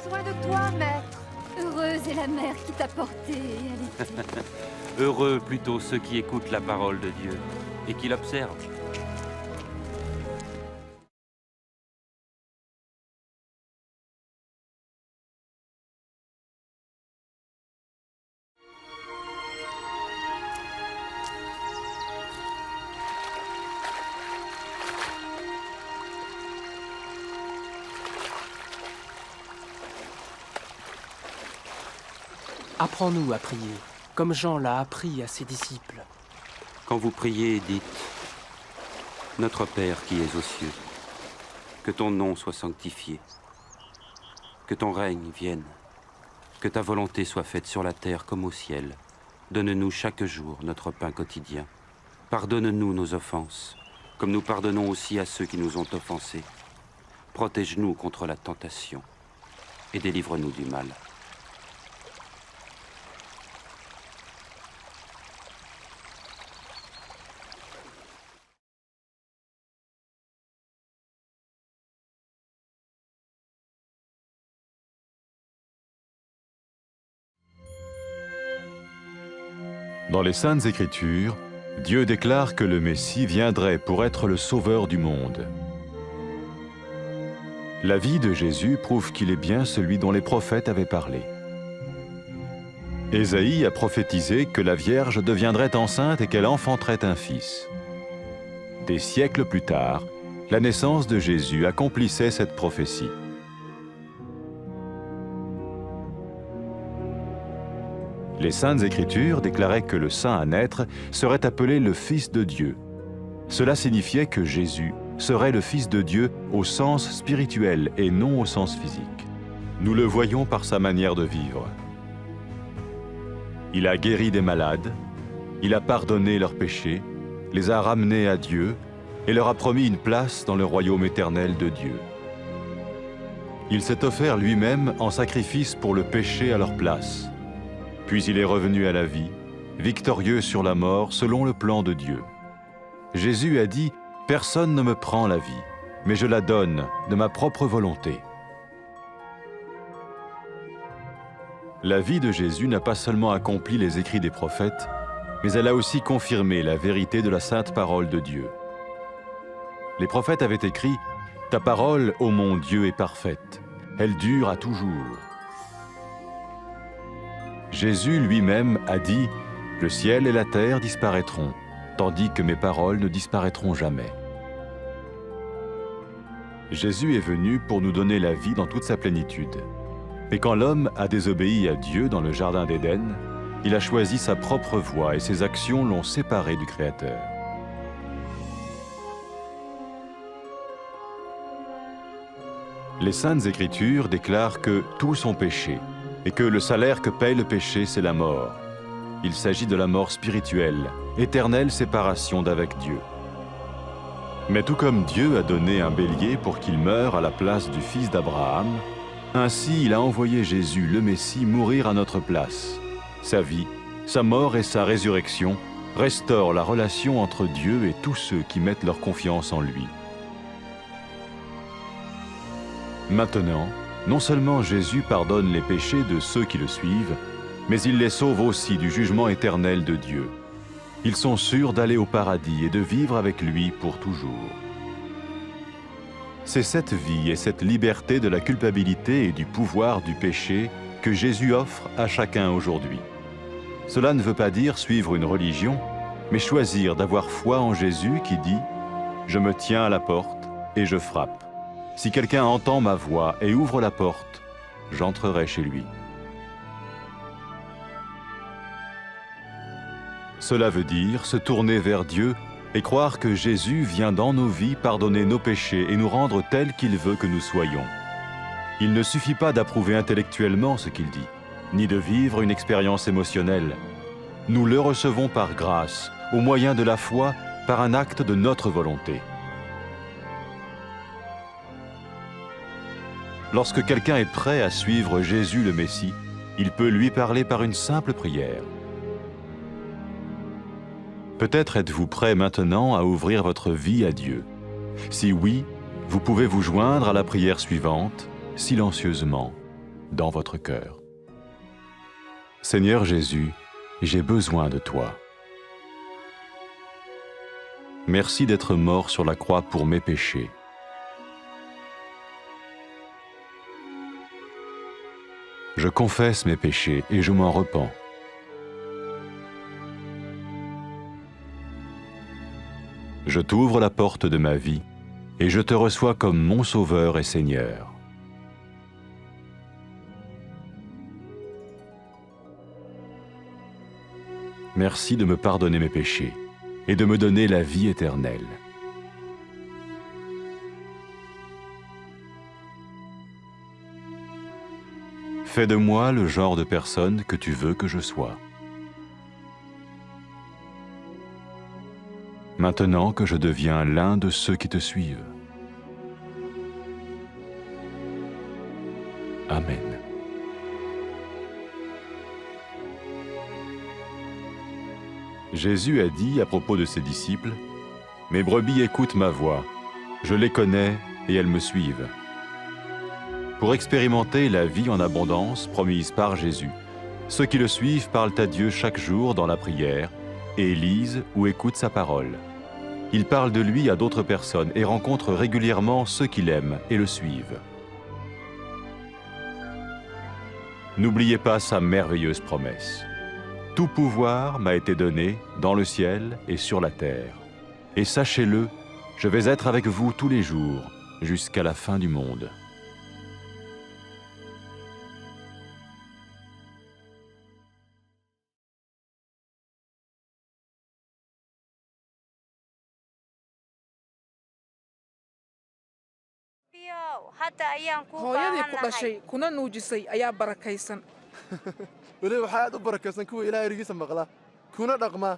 besoin de toi, maître. Heureuse est la mère qui t'a porté et allaitée. Heureux plutôt ceux qui écoutent la parole de Dieu et qui l'observent. Apprends-nous à prier, comme Jean l'a appris à ses disciples. Quand vous priez, dites « Notre Père qui es aux cieux, que ton nom soit sanctifié, que ton règne vienne, que ta volonté soit faite sur la terre comme au ciel. Donne-nous chaque jour notre pain quotidien. Pardonne-nous nos offenses, comme nous pardonnons aussi à ceux qui nous ont offensés. Protège-nous contre la tentation et délivre-nous du mal. » Dans les Saintes Écritures, Dieu déclare que le Messie viendrait pour être le sauveur du monde. La vie de Jésus prouve qu'il est bien celui dont les prophètes avaient parlé. Ésaïe a prophétisé que la Vierge deviendrait enceinte et qu'elle enfanterait un fils. Des siècles plus tard, la naissance de Jésus accomplissait cette prophétie. Les Saintes Écritures déclaraient que le saint à naître serait appelé le Fils de Dieu. Cela signifiait que Jésus serait le Fils de Dieu au sens spirituel et non au sens physique. Nous le voyons par sa manière de vivre. Il a guéri des malades, il a pardonné leurs péchés, les a ramenés à Dieu et leur a promis une place dans le royaume éternel de Dieu. Il s'est offert lui-même en sacrifice pour le péché à leur place. Puis il est revenu à la vie, victorieux sur la mort selon le plan de Dieu. Jésus a dit « Personne ne me prend la vie, mais je la donne de ma propre volonté. » La vie de Jésus n'a pas seulement accompli les écrits des prophètes, mais elle a aussi confirmé la vérité de la sainte parole de Dieu. Les prophètes avaient écrit « Ta parole, ô mon Dieu, est parfaite, elle dure à toujours. » Jésus lui-même a dit « Le ciel et la terre disparaîtront, tandis que mes paroles ne disparaîtront jamais. » Jésus est venu pour nous donner la vie dans toute sa plénitude. Et quand l'homme a désobéi à Dieu dans le jardin d'Éden, il a choisi sa propre voie et ses actions l'ont séparé du Créateur. Les Saintes Écritures déclarent que tous ont péché et que le salaire que paye le péché, c'est la mort. Il s'agit de la mort spirituelle, éternelle séparation d'avec Dieu. Mais tout comme Dieu a donné un bélier pour qu'il meure à la place du fils d'Abraham, ainsi il a envoyé Jésus, le Messie, mourir à notre place. Sa vie, sa mort et sa résurrection restaurent la relation entre Dieu et tous ceux qui mettent leur confiance en lui. Maintenant, non seulement Jésus pardonne les péchés de ceux qui le suivent, mais il les sauve aussi du jugement éternel de Dieu. Ils sont sûrs d'aller au paradis et de vivre avec lui pour toujours. C'est cette vie et cette liberté de la culpabilité et du pouvoir du péché que Jésus offre à chacun aujourd'hui. Cela ne veut pas dire suivre une religion, mais choisir d'avoir foi en Jésus qui dit « Je me tiens à la porte et je frappe. Si quelqu'un entend ma voix et ouvre la porte, j'entrerai chez lui. » Cela veut dire se tourner vers Dieu et croire que Jésus vient dans nos vies pardonner nos péchés et nous rendre tels qu'il veut que nous soyons. Il ne suffit pas d'approuver intellectuellement ce qu'il dit, ni de vivre une expérience émotionnelle. Nous le recevons par grâce, au moyen de la foi, par un acte de notre volonté. Lorsque quelqu'un est prêt à suivre Jésus le Messie, il peut lui parler par une simple prière. Peut-être êtes-vous prêt maintenant à ouvrir votre vie à Dieu. Si oui, vous pouvez vous joindre à la prière suivante, silencieusement. dans votre cœur. Seigneur Jésus, j'ai besoin de toi. Merci d'être mort sur la croix pour mes péchés. Je confesse mes péchés et je m'en repens. Je t'ouvre la porte de ma vie et je te reçois comme mon Sauveur et Seigneur. Merci de me pardonner mes péchés et de me donner la vie éternelle. Fais de moi le genre de personne que tu veux que je sois. Maintenant que je deviens l'un de ceux qui te suivent. Amen. Jésus a dit à propos de ses disciples, « Mes brebis écoutent ma voix, je les connais et elles me suivent. » Pour expérimenter la vie en abondance promise par Jésus, ceux qui le suivent parlent à Dieu chaque jour dans la prière et lisent ou écoutent sa parole. Ils parlent de lui à d'autres personnes et rencontrent régulièrement ceux qui l'aiment et le suivent. N'oubliez pas sa merveilleuse promesse. Tout pouvoir m'a été donné dans le ciel et sur la terre. Et sachez-le, je vais être avec vous tous les jours, jusqu'à la fin du monde. hooyadii ku dhashay kuna nuujisay ayaa barakaysan weli waxaa aad u barakaysan kuwa ilaahay erigiisa maqla kuna dhaqma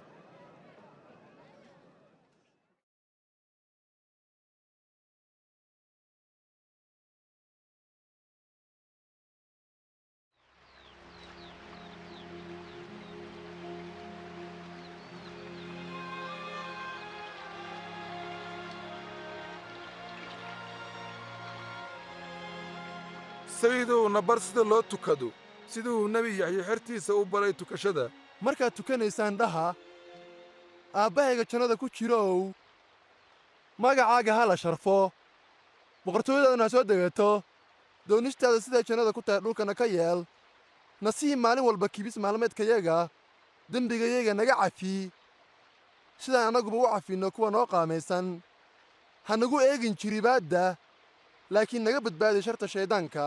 sayidow nabar sida loo tukado siduu nebi yaxya xertiisa u baray tukashada markaad tukanaysaan dhaha aabbahayga jannada ku jirow magacaaga ha la sharfo boqortooyadaaduna ha soo degato doonistaada siday jannada ku tahay dhulkana ka yeel nasiib maalin walba kibis maalmeedkayaga dembigayaga naga cafi sidaan annaguba u cafinno kuwa noo qaamaysan ha nagu eegin jiribaadda laakiin naga badbaadi sharta shayddaanka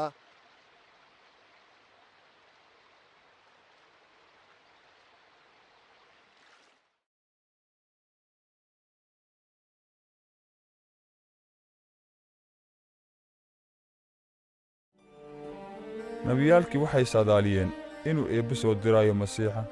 nebiyaalkii waxay saadaaliyeen inuu eebbe soo diraayo masiixa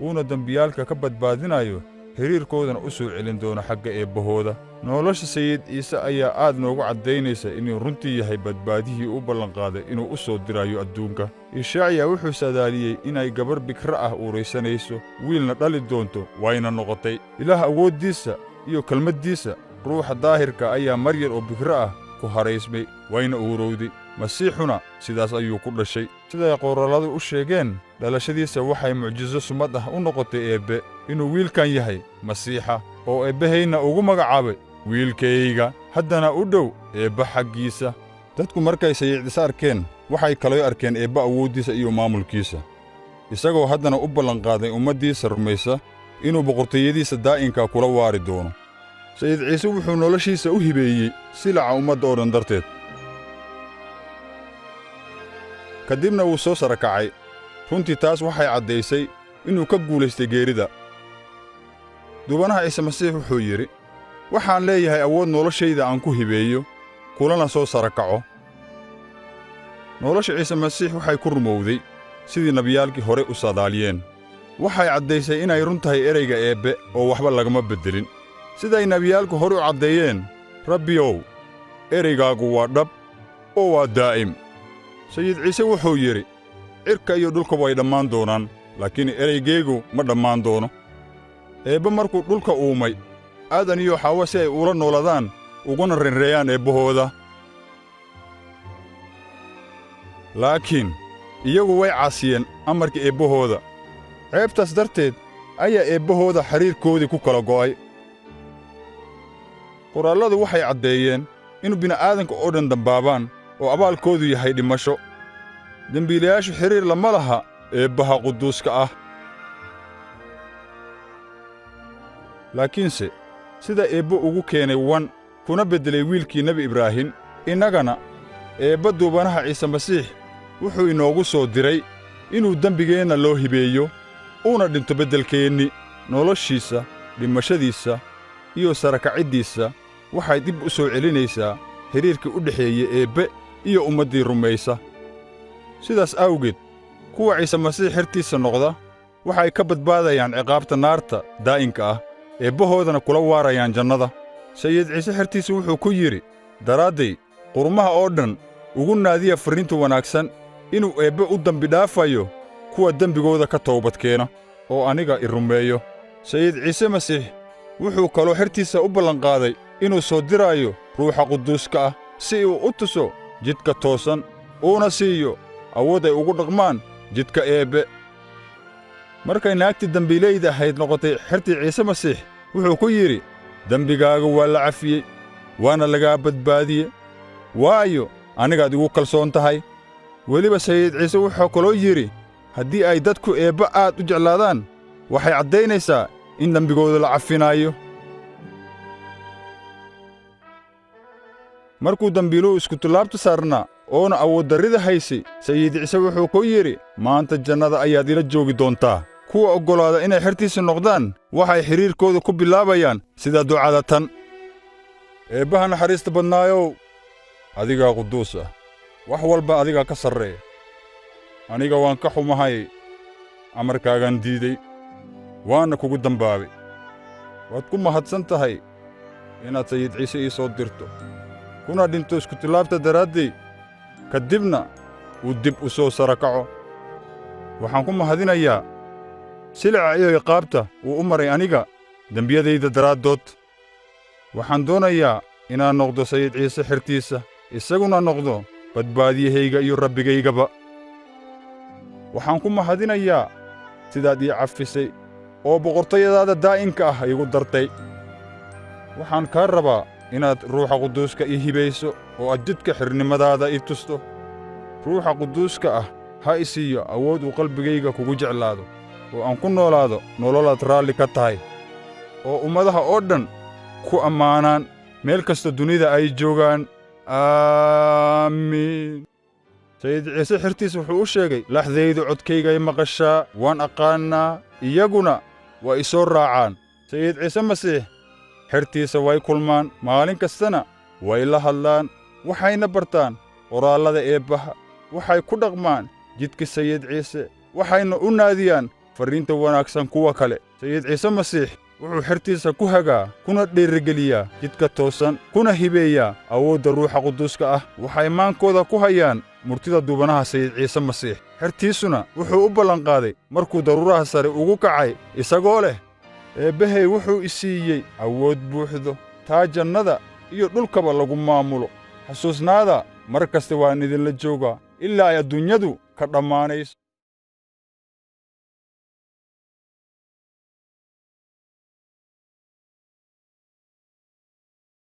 uuna dembiyaalka ka badbaadinayo xiriirkoodana u soo celin doono xagga eebbahooda nolosha sayid ciise ayaa aad noogu caddaynaysa inuu runtii yahay badbaadihii u ballanqaaday inuu u soo diraayo adduunka ishaaciya wuxuu saadaaliyey inay gabar bikra ah uuraysanayso wiilna dhali doonto wayna noqotay ilaah awooddiisa iyo kelmaddiisa ruuxa daahirka ayaa mar yar oo bikra ah ku haraysmay wayna uurowday masiixuna sidaas ayuu ku dhashay siday qoralladu u sheegeen dhalashadiisa waxay mucjiso sumad ah u noqotay eebbe inuu wiilkan yahay masiixa oo eebbahayna ugu magacaabay wiilkayga haddana u dhow eebbe xaggiisa dadku markay sayid arkeen waxay kaloo arkeen eebbe awooddiisa iyo maamulkiisa isagoo haddana u ballanqaaday ummaddiisa rumaysa inuu boqortooyadiisa daa'inka kula waari doono sayid ciise wuxuu noloshiisa u hibeeyey silaca ummadda oo dhan darteed ka dibna wuu soo sara kacay runtii taas waxay caddaysay inuu ka guulaystay geerida duubanaha ciise masiix wuxuu yidhi waxaan leeyahay awood noloshayda aan ku hibeeyo kulana soo sara kaco nolosha ciise masiix waxay ku rumowday sidii nebiyaalkii hore u saadaaliyeen waxay caddaysay inay run tahay ereyga eebbe oo waxba lagama beddelin siday nebiyaalku hore u caddeeyeen rabbiyow ereygaagu waa dhab oo waa daa'im sayid ciise wuxuu yidhi cirka iyo dhulka way dhammaan doonaan laakiin ereygaygu ma dhammaan doono eebbe markuu dhulka uumay aadan iyo xaawa si ay ula nooladaan uguna renreeyaan eebbahooda laakiin iyagu way caasiyeen amarka eebbahooda ceebtaas darteed ayaa eebbahooda xiriirkoodii ku kala go'ay qoraalladu waxay caddeeyeen in bini'aadanka oo dhan dambaabaan oo abaalkoodu yahay dhimasho dembiilayaashu xiriir lama laha eebbaha quduuska ah laakiinse sida eebbo ugu keenay wan kuna beddelay wiilkii nebi ibraahim innagana eebba duubanaha ciise masiix wuxuu inoogu soo diray inuu dembigeenna loo hibeeyo uuna dhinto beddelkeenni noloshiisa dhimashadiisa iyo sarakaciddiisa waxay dib u soo celinaysaa xidhiirkii u dhexeeye eebbe iyo ummaddii rumaysa sidaas awgeed kuwa ciise masiix xertiisa noqda waxay ka badbaadayaan ciqaabta naarta daa'inka ah eebbahoodana kula waarayaan jannada sayid ciise xertiisa wuxuu ku yidhi daraadday qurmaha oo dhan ugu naadiya farriinta wanaagsan inuu eebbe u dembi dhaafayo kuwa dembigooda ka toobadkeena oo aniga i rumeeyo sayid ciise masiix wuxuu kaloo xertiisa u ballanqaaday inuu soo diraayo ruuxa quduuska ah si uu u tuso jidka toosan uuna siiyo awood ay ugu dhaqmaan jidka eebbe markay naagtii dembiilayda ahayd noqotay xertii ciise masiix wuxuu ku yidhi dembigaaga waa la cafiyey waana lagaa badbaadiye waayo anigaad igu kalsoon tahay weliba sayid ciise wuxuu kaloo yidhi haddii ay dadku eebbe aad u jeclaadaan waxay caddaynaysaa in dembigooda la cafinaayo markuu dembiiluhu iskutallaabta saarnaa oona awooddarrida haysay sayid ciise wuxuu ku yidhi maanta jannada ayaad ila joogi doontaa kuwa oggolaada inay xertiisa noqdaan waxay xidhiirkooda ku bilaabayaan sida ducada tan eebbaha naxariista badnaayow adigaa quduus ah wax walba adigaa ka sarreeya aniga waan ka xumahay amarkaagaan diiday waana kugu dambaabay waad ku mahadsan tahay inaad sayid ciise ii soo dirto kuna dhinto iskutillaabta daraaddey ka dibna uu dib u soo sarakaco waxaan ku mahadinayaa silica iyo iqaabta uu u maray aniga dembiyadayda daraaddood waxaan doonayaa inaan noqdo sayid ciise xertiisa isaguna noqdo badbaadiyahayga iyo rabbigaygaba waxaan ku mahadinayaa sidaad ii cafisay oo boqortooyadaada daa'inka ah iigu dartay waxaan kaa rabaa inaad ruuxa quduuska ii hibayso oo aad jidka xirnimadaada ii tusto ruuxa quduuska ah ha i siiyo awood uu qalbigayga kugu jeclaado oo aan ku noolaado nololaad raalli ka tahay oo ummadaha oo dhan ku ammaanaan meel kasta dunida ay joogaan aamiin sayid ciise xertiis wuxuu u sheegay laxdaydu codkaygay maqashaa waan aqaannaa iyaguna waa i soo raacaan sayid ciise masiix xertiisa way kulmaan maalin kastana way la hadlaan waxayna bartaan qoraallada eebbaha waxay ku dhaqmaan jidka sayid ciise waxayna u naadiyaan farriinta wanaagsan kuwa kale sayid ciise masiix wuxuu xertiisa ku hagaa kuna dhiirigeliyaa jidka toosan kuna hibeeyaa awoodda ruuxa quduuska ah waxay maankooda ku hayaan murtida duubanaha sayid ciise masiix xertiisuna wuxuu u ballanqaaday markuu daruuraha sare ugu kacay isagoo leh eebbahay wuxuu i siiyey awood buuxdo taa jannada iyo dhulkaba lagu maamulo xasuusnaada mar kasta waan idinla joogaa ilaa ay adduunyadu ka dhammaanayso